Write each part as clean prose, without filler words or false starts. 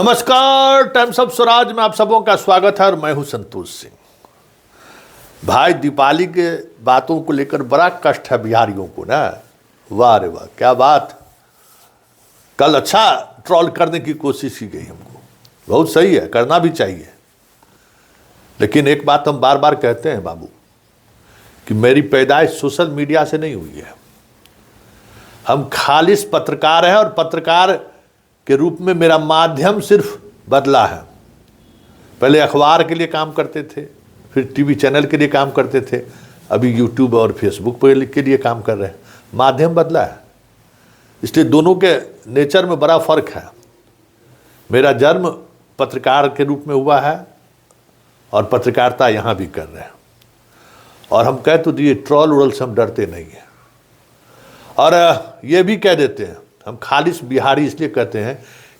नमस्कार, times of Swaraj में आप सबों का स्वागत है और मैं हूं संतोष सिंह। भाई, दीपावली के बातों को लेकर बड़ा कष्ट है बिहारियों को ना। वाह रे वाह, क्या बात। कल अच्छा ट्रोल करने की कोशिश की गई, हमको बहुत सही है, करना भी चाहिए। लेकिन एक बात हम बार बार कहते हैं बाबू, कि मेरी पैदाइश सोशल मीडिया से नहीं हुई है। हम खालिस पत्रकार हैं और पत्रकार के रूप में मेरा माध्यम सिर्फ बदला है। पहले अखबार के लिए काम करते थे, फिर टीवी चैनल के लिए काम करते थे, अभी यूट्यूब और फेसबुक पर के लिए काम कर रहे हैं। माध्यम बदला है, इसलिए दोनों के नेचर में बड़ा फर्क है। मेरा जन्म पत्रकार के रूप में हुआ है और पत्रकारिता यहाँ भी कर रहे हैं। और हम कह तो दिए, ट्रोल वोल से हम डरते नहीं हैं। और ये भी कह देते हैं, हम खालिस बिहारी इसलिए कहते हैं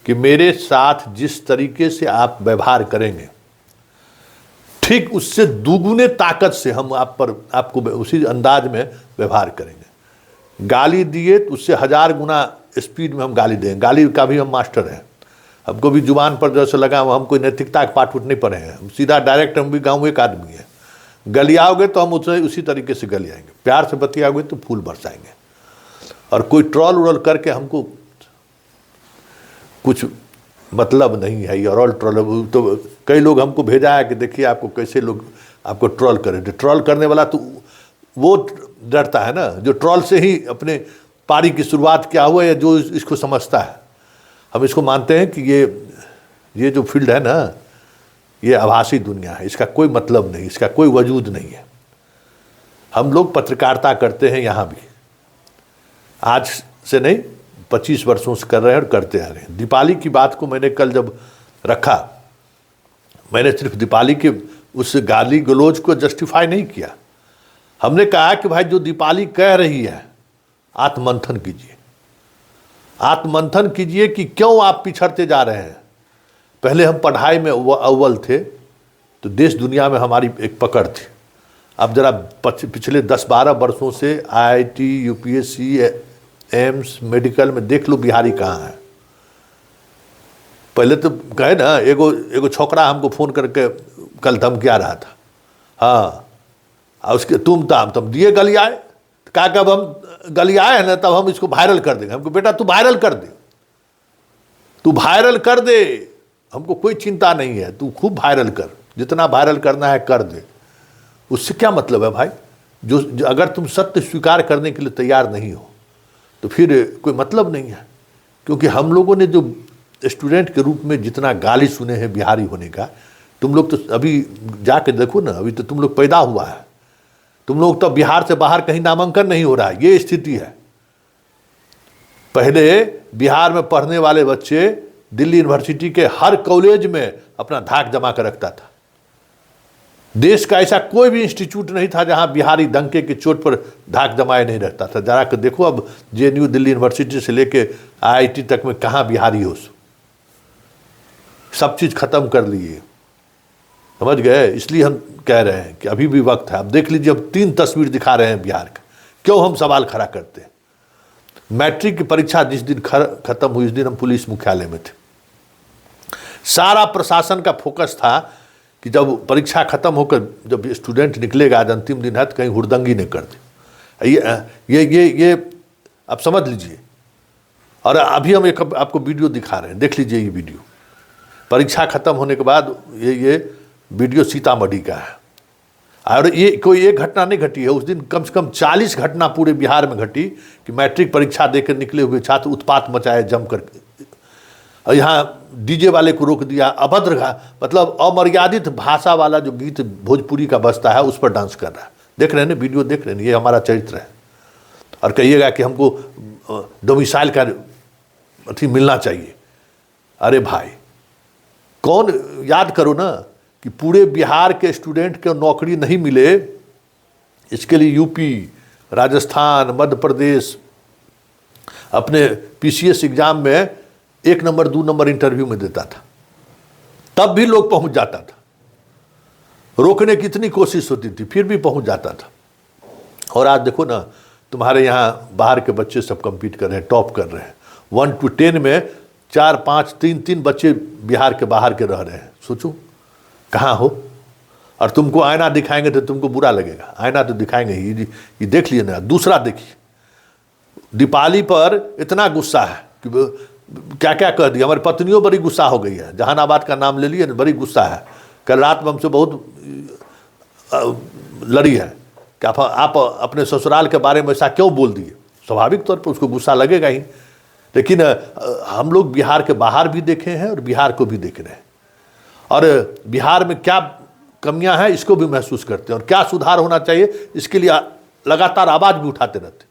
कि मेरे साथ जिस तरीके से आप व्यवहार करेंगे, ठीक उससे दुगुने ताकत से हम आपको उसी अंदाज में व्यवहार करेंगे। गाली दिए तो उससे 1000 गुना स्पीड में हम गाली देंगे। गाली का भी हम मास्टर हैं। हमको भी जुबान पर जैसे लगा, हम कोई नैतिकता के पाठ नहीं पढ़े हैं। हम सीधा डायरेक्ट, हम भी गाँव एक आदमी है। गलियाओगे तो हम उसी तरीके से गलियाएंगे, प्यार से बतियाओगे तो फूल बरसाएंगे। और कोई ट्रोल वोल करके हमको कुछ मतलब नहीं है। और ऑल ट्रोल तो कई लोग हमको भेजा है कि देखिए आपको कैसे लोग आपको ट्रोल करें। तो ट्रोल करने वाला तो वो डरता है ना, जो ट्रोल से ही अपने पारी की शुरुआत क्या हुआ, या जो इसको समझता है। हम इसको मानते हैं कि ये जो फील्ड है ना, ये आभासी दुनिया है, इसका कोई मतलब नहीं, इसका कोई वजूद नहीं है। हम लोग पत्रकारिता करते हैं यहाँ भी, आज से नहीं 25 वर्षों से कर रहे हैं और करते आ रहे हैं। दीपावली की बात को मैंने कल जब रखा, मैंने सिर्फ दीपावली के उस गाली गलौज को जस्टिफाई नहीं किया। हमने कहा कि भाई, जो दीपावली कह रही है, आत्ममंथन कीजिए। आत्ममंथन कीजिए कि क्यों आप पिछड़ते जा रहे हैं। पहले हम पढ़ाई में अव्वल थे तो देश दुनिया में हमारी एक पकड़ थी। अब जरा पिछले 10-12 वर्षों से IIT, UPSC, एम्स, मेडिकल में देख लो बिहारी कहाँ है। पहले तो कहे ना, एगो छोकरा हमको फ़ोन करके कल धमकिया रहा था। हाँ, और उसके तुम दिए गलियाए, कहा कि अब हम गलियाए हैं ना, तब हम इसको वायरल कर देंगे। हमको बेटा तू वायरल कर दे, तू वायरल कर दे, हमको कोई चिंता नहीं है, तू खूब वायरल कर, जितना वायरल करना है कर दे। उससे क्या मतलब है भाई? जो अगर तुम सत्य स्वीकार करने के लिए तैयार नहीं हो तो फिर कोई मतलब नहीं है। क्योंकि हम लोगों ने जो स्टूडेंट के रूप में जितना गाली सुने हैं बिहारी होने का, तुम लोग तो अभी जाके देखो ना, अभी तो तुम लोग पैदा हुआ है, तुम लोग तो बिहार से बाहर कहीं नामांकन नहीं हो रहा है। ये स्थिति है। पहले बिहार में पढ़ने वाले बच्चे दिल्ली यूनिवर्सिटी के हर कॉलेज में अपना धाक जमा कर रखता था। देश का ऐसा कोई भी इंस्टीट्यूट नहीं था जहां बिहारी डंके की चोट पर धाक जमाए नहीं रखता था। जरा कर देखो, अब JNU दिल्ली यूनिवर्सिटी से लेके IIT तक में कहाँ बिहारी हो। सब चीज़ खत्म कर लिए, समझ गए। इसलिए हम कह रहे हैं कि अभी भी वक्त है। अब देख लीजिए, अब 3 तस्वीर दिखा रहे हैं बिहार का। क्यों हम सवाल खड़ा करते हैं? मैट्रिक की परीक्षा जिस दिन खत्म हुई, उस दिन हम पुलिस मुख्यालय में थे। सारा प्रशासन का फोकस था कि जब परीक्षा खत्म होकर जब स्टूडेंट निकलेगा, आज अंतिम दिन है, तो कहीं हुड़दंगी नहीं कर दे। ये आप समझ लीजिए। और अभी हम एक आपको वीडियो दिखा रहे हैं, देख लीजिए ये वीडियो। परीक्षा खत्म होने के बाद ये वीडियो सीतामढ़ी का है। और ये कोई एक घटना नहीं घटी है, उस दिन कम से कम 40 घटना पूरे बिहार में घटी कि मैट्रिक परीक्षा देकर निकले हुए छात्र उत्पात मचाए जमकर। और यहाँ DJ वाले को रोक दिया, अभद्र मतलब अमर्यादित भाषा वाला जो गीत भोजपुरी का बजता है उस पर डांस कर रहा है। देख रहे हैं ना वीडियो, देख रहे हैं, ये हमारा चरित्र है। और कहिएगा कि हमको डोमिसाइल का अथी मिलना चाहिए। अरे भाई, कौन, याद करो ना कि पूरे बिहार के स्टूडेंट को नौकरी नहीं मिले, इसके लिए यूपी, राजस्थान, मध्य प्रदेश अपने PCS एग्जाम में 1 नंबर 2 नंबर इंटरव्यू में देता था, तब भी लोग पहुंच जाता था। रोकने की इतनी कोशिश होती थी, फिर भी पहुंच जाता था। और आज देखो ना, तुम्हारे यहाँ बाहर के बच्चे सब कम्पीट कर रहे हैं, टॉप कर रहे हैं। 1 to 10 में 4 5 3 बच्चे बिहार के बाहर के रह रहे हैं। सोचो कहाँ हो। और तुमको आईना दिखाएंगे तो तुमको बुरा लगेगा, आईना तो दिखाएंगे ही। ये देख लिए ना। दूसरा देखिए, दीपाली पर इतना गुस्सा है कि क्या क्या कह दिया। हमारी पत्नियों बड़ी गुस्सा हो गई है, जहानाबाद का नाम ले लिए, बड़ी गुस्सा है। कल रात में हमसे बहुत लड़ी है कि आप अपने ससुराल के बारे में ऐसा क्यों बोल दिए। स्वाभाविक तौर पर उसको गुस्सा लगेगा ही। लेकिन हम लोग बिहार के बाहर भी देखे हैं और बिहार को भी देख रहे हैं, और बिहार में क्या कमियां हैं इसको भी महसूस करते हैं, और क्या सुधार होना चाहिए इसके लिए लगातार आवाज भी उठाते रहते हैं।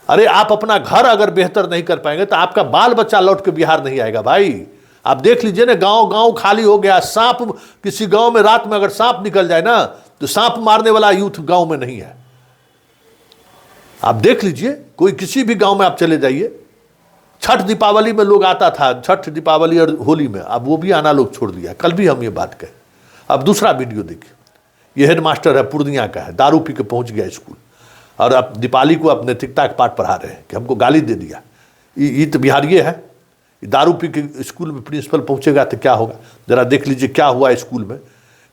अरे आप अपना घर अगर बेहतर नहीं कर पाएंगे तो आपका बाल बच्चा लौट के बिहार नहीं आएगा भाई। आप देख लीजिए ना, गांव गांव खाली हो गया। सांप, किसी गांव में रात में अगर सांप निकल जाए ना तो सांप मारने वाला यूथ गांव में नहीं है। आप देख लीजिए, कोई किसी भी गांव में आप चले जाइए। छठ दीपावली में लोग आता था, छठ दीपावली और होली में, अब वो भी आना लोग छोड़ दिया। कल भी हम ये बात कहें। अब दूसरा वीडियो देखिए, ये हेडमास्टर है, पूर्णिया का है, दारू पी के पहुंच गया स्कूल, और अब दीपाली को अब नैतिकता का पाठ पढ़ा रहे हैं कि हमको गाली दे दिया। ये तो बिहारिये है। दारू पी के स्कूल में प्रिंसिपल पहुंचेगा तो क्या होगा, जरा देख लीजिए क्या हुआ स्कूल में।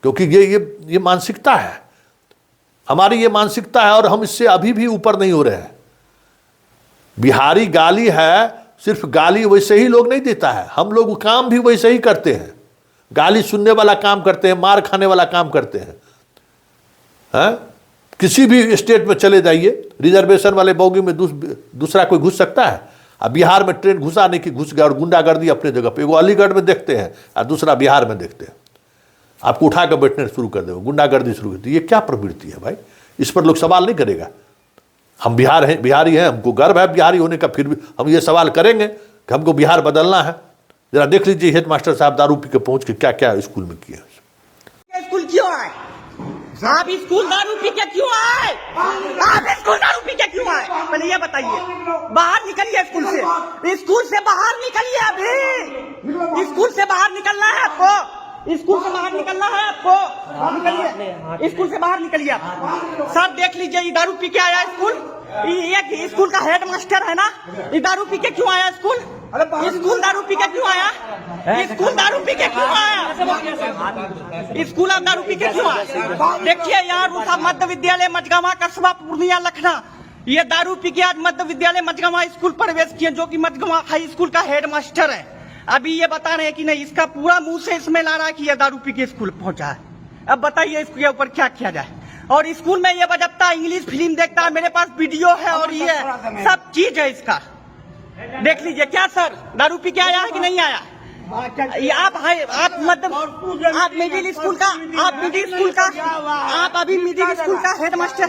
क्योंकि ये मानसिकता है हमारी, ये मानसिकता है, और हम इससे अभी भी ऊपर नहीं हो रहे हैं। बिहारी गाली है, सिर्फ गाली वैसे ही लोग नहीं देता है, हम लोग काम भी वैसे ही करते हैं। गाली सुनने वाला काम करते हैं, मार खाने वाला काम करते हैं। किसी भी स्टेट में चले जाइए, रिजर्वेशन वाले बोगी में दूसरा कोई घुस सकता है। अब बिहार में ट्रेन घुसा नहीं कि घुस गया, और गुंडागर्दी अपने जगह पे। वो अलीगढ़ में देखते हैं और दूसरा बिहार में देखते हैं। आपको उठा कर बैठने शुरू कर देगा, गुंडागर्दी शुरू कर दी। ये क्या प्रवृत्ति है भाई? इस पर लोग सवाल नहीं करेगा। हम बिहारी हैं, हमको गर्व है बिहारी होने का, फिर भी हम ये सवाल करेंगे कि हमको बिहार बदलना है। जरा देख लीजिए हेडमास्टर साहब दारू पी के पहुंच के क्या क्या स्कूल में किया। स्कूल क्यों आए आप? स्कूल दारू पी के क्यों आए? आप स्कूल दारू पी के क्यों आए? पहले ये बताइए। बाहर निकलिए स्कूल से बाहर निकलिए। अभी स्कूल से बाहर निकलना है आपको। स्कूल से बाहर निकलना है आपको। निकलिए, स्कूल से बाहर निकलिए आप। सब देख लीजिए, ये दारू पी के आया स्कूल। ये स्कूल का हेड मास्टर है ना, ये दारू पी के क्यों आया स्कूल? स्कूल दारू पी के क्यों आया? स्कूल दारू पी के क्यों आया? स्कूल आप दारू पी के क्यों आया? देखिए यहाँ रूसा मध्य विद्यालय मझगावा कस्बा पूर्णिया लखना, ये दारू पी के आज मध्य विद्यालय मझगावा स्कूल प्रवेश किए, जो कि मझगावा हाई स्कूल का हेड मास्टर है। अभी ये बता रहे हैं कि नहीं, इसका पूरा मुंह से इसमें ला रहा है कि ये दारू पी के स्कूल पहुंचा है। अब बताइए इसके ऊपर क्या किया जाए। और स्कूल में ये बजाता, इंग्लिश फिल्म देखता है, मेरे पास वीडियो है और ये सब चीज है इसका। देख लीजिए। क्या सर दारू पी के आया है कि नहीं आया? आप मतलब आप मिडिल स्कूल का आप अभी मिडिल स्कूल का हेडमास्टर,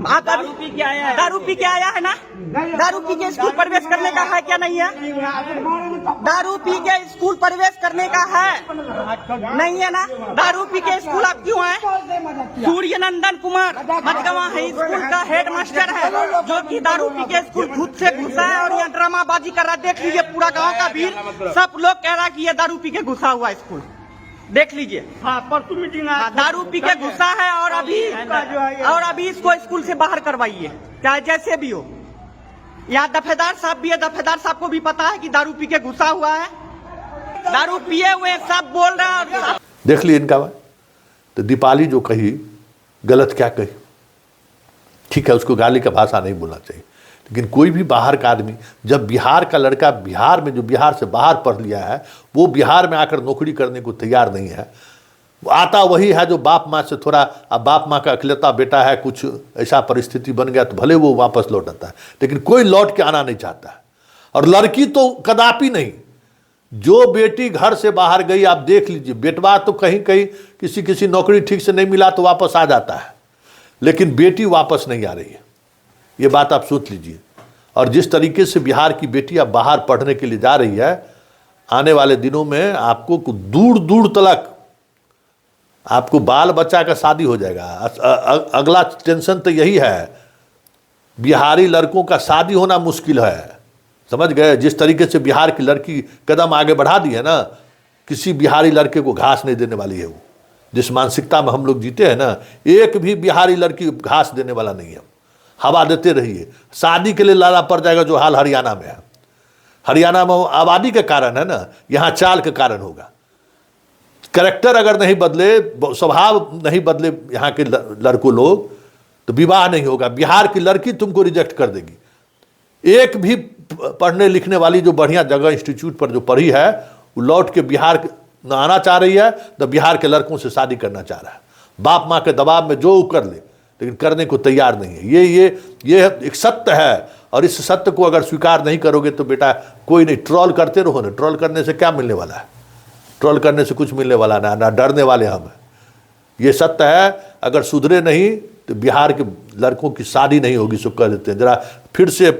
आप दारू पी के आया है ना? दारू पी के स्कूल प्रवेश करने का है क्या नहीं है? दारू पी के स्कूल प्रवेश करने का है नहीं है ना? दारू पी के स्कूल आप क्यों आए? सूर्यनंदन कुमार मझगावा हाई स्कूल का हेडमास्टर है, जो कि दारू पी के स्कूल खुद से घुसा है और यहाँ ड्रामाबाजी कर रहा है। देख लीजिए, पूरा गांव का भीड़, सब लोग कह रहा है कि ये दारू पी के घुसा हुआ स्कूल। देख लीजिए। हाँ, परसों मीटिंग दारू पी के घुसा है, और अभी इसको स्कूल से बाहर करवाइए, चाहे जैसे भी हो। यहाँ दफेदार साहब भी है, दफेदार साहब को भी पता है कि दारू पी के घुसा हुआ है। दारू पिए हुए सब बोल रहा है। देख लिए इनका। तो दीपाली जो कही गलत क्या कही, ठीक है, उसको गाली का भाषा नहीं बोलना चाहिए। लेकिन कोई भी बाहर का आदमी, जब बिहार का लड़का बिहार में, जो बिहार से बाहर पढ़ लिया है, वो बिहार में आकर नौकरी करने को तैयार नहीं है। आता वही है जो बाप माँ से थोड़ा, अब बाप माँ का अकेलता बेटा है, कुछ ऐसा परिस्थिति बन गया तो भले वो वापस लौट आता है, लेकिन कोई लौट के आना नहीं चाहता है। और लड़की तो कदापि नहीं। जो बेटी घर से बाहर गई, आप देख लीजिए, बेटवा तो कहीं कहीं किसी नौकरी ठीक से नहीं मिला तो वापस आ जाता है, लेकिन बेटी वापस नहीं आ रही है। ये बात आप सोच लीजिए। और जिस तरीके से बिहार की बेटी अब बाहर पढ़ने के लिए जा रही है, आने वाले दिनों में आपको दूर दूर तक आपको बाल बच्चा का शादी हो जाएगा। अगला टेंशन तो यही है, बिहारी लड़कों का शादी होना मुश्किल है। समझ गए? जिस तरीके से बिहार की लड़की कदम आगे बढ़ा दी है ना, किसी बिहारी लड़के को घास नहीं देने वाली है। वो जिस मानसिकता में हम लोग जीते हैं ना, एक भी बिहारी लड़की घास देने वाला नहीं है। हवा देते रहिए, शादी के लिए लाला पड़ जाएगा, जो हाल हरियाणा में है। हरियाणा में आबादी के कारण है ना, यहाँ चाल के कारण होगा। कैरेक्टर अगर नहीं बदले, स्वभाव नहीं बदले यहाँ के लड़कों लोग, तो विवाह नहीं होगा। बिहार की लड़की तुमको रिजेक्ट कर देगी। एक भी पढ़ने लिखने वाली जो बढ़िया जगह इंस्टीट्यूट पर जो पढ़ी है, वो लौट के बिहार न आना चाह रही है, तो बिहार के लड़कों से शादी करना चाह रहा है। बाप माँ के दबाव में जो कर ले, लेकिन करने को तैयार नहीं है। ये एक सत्य है, और इस सत्य को अगर स्वीकार नहीं करोगे तो बेटा कोई नहीं। ट्रोल करते रहो ना, ट्रोल करने से क्या मिलने वाला है? ट्रोल करने से कुछ मिलने वाला ना डरने वाले हम हैं। ये सत्य है, अगर सुधरे नहीं तो बिहार के लड़कों की शादी नहीं होगी। सो कह देते हैं। जरा फिर से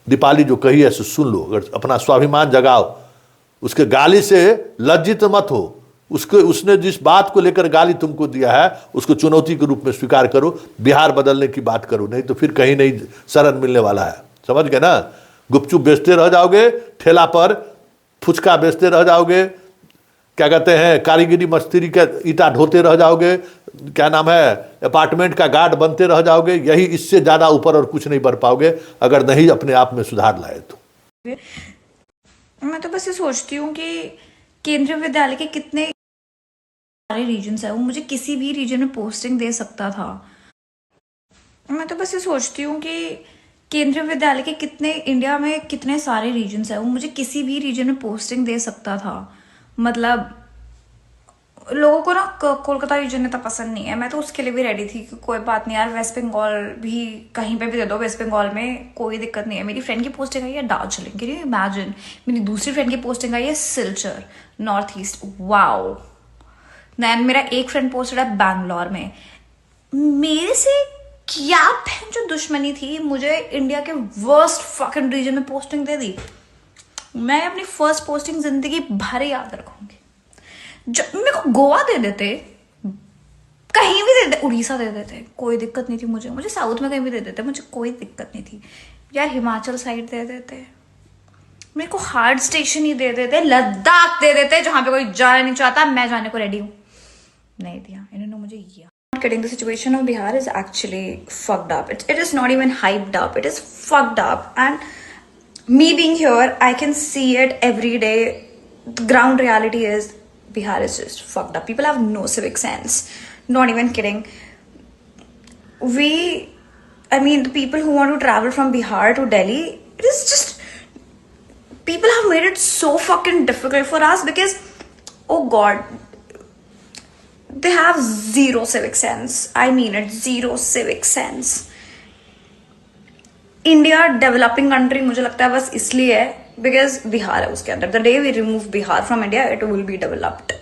दीपाली जो कही है सो सुन लो, अगर अपना स्वाभिमान जगाओ। उसके गाली से लज्जित मत हो। उसने जिस बात को लेकर गाली तुमको दिया है, उसको चुनौती के रूप में स्वीकार करो, बिहार बदलने की बात करो, नहीं तो फिर कहीं नहीं शरण मिलने वाला है। समझ गए ना? गुपचुप बेचते रह जाओगे, ठेला पर फुचका बेचते रह जाओगे, क्या कहते हैं, कारीगरी मिस्त्री के ईटा ढोते रह जाओगे, क्या नाम है, अपार्टमेंट का गार्ड बनते रह जाओगे। यही, इससे ज़्यादा ऊपर और कुछ नहीं बढ़ पाओगे अगर नहीं अपने आप में सुधार लाए तो। मैं तो बस ये सोचती हूँ कि केंद्रीय विद्यालय के कितने सारे रीजन्स है, वो मुझे किसी भी रीजन में पोस्टिंग दे सकता था। मैं तो बस ये सोचती हूँ कि केंद्रीय विद्यालय के कितने, इंडिया में कितने सारे रीजन्स है, वो मुझे किसी भी रीजन में पोस्टिंग दे सकता था। मतलब लोगों को ना कोलकाता रीजन इतना पसंद नहीं है। मैं तो उसके लिए भी रेडी थी कि कोई बात नहीं यार, वेस्ट बंगाल भी कहीं पे भी दे दो, वेस्ट बंगाल में कोई दिक्कत नहीं है। मेरी फ्रेंड की पोस्टिंग आई है दार्जिलिंग, कैन यू इमेजिन। मेरी दूसरी फ्रेंड की पोस्टिंग आई है Silchar, north east, wow. Then मेरा एक फ्रेंड पोस्टेड है बैंगलोर में। मेरे से क्या जो दुश्मनी थी, मुझे इंडिया के वर्स्ट फकिंग रीजन में पोस्टिंग दे दी। मैं अपनी फर्स्ट पोस्टिंग जिंदगी भर याद रखूंगी। मेरे को गोवा दे देते, कहीं भी दे देते, उड़ीसा दे देते, कोई दिक्कत नहीं थी मुझे साउथ में कहीं भी दे देते, मुझे कोई दिक्कत नहीं थी यार। हिमाचल साइड दे देते, मेरे को हार्ड स्टेशन ही दे देते, लद्दाख दे देते, जहां पे कोई जाना नहीं चाहता, मैं जाने को रेडी हूं। नहीं दिया इन्होंने मुझे। ये Getting the situation of Bihar is actually fucked up. It is not even hyped up. It is fucked up. And me being here, I can see it every day. The ground reality is Bihar is just fucked up. People have no civic sense. Not even kidding. The people who want to travel from Bihar to Delhi, it is just, people have made it so fucking difficult for us because, oh God, they have zero civic sense. I mean it, zero civic sense. India developing country मुझे लगता है बस इसलिए है because Bihar है उसके अंदर. The day we remove Bihar from India, it will be developed.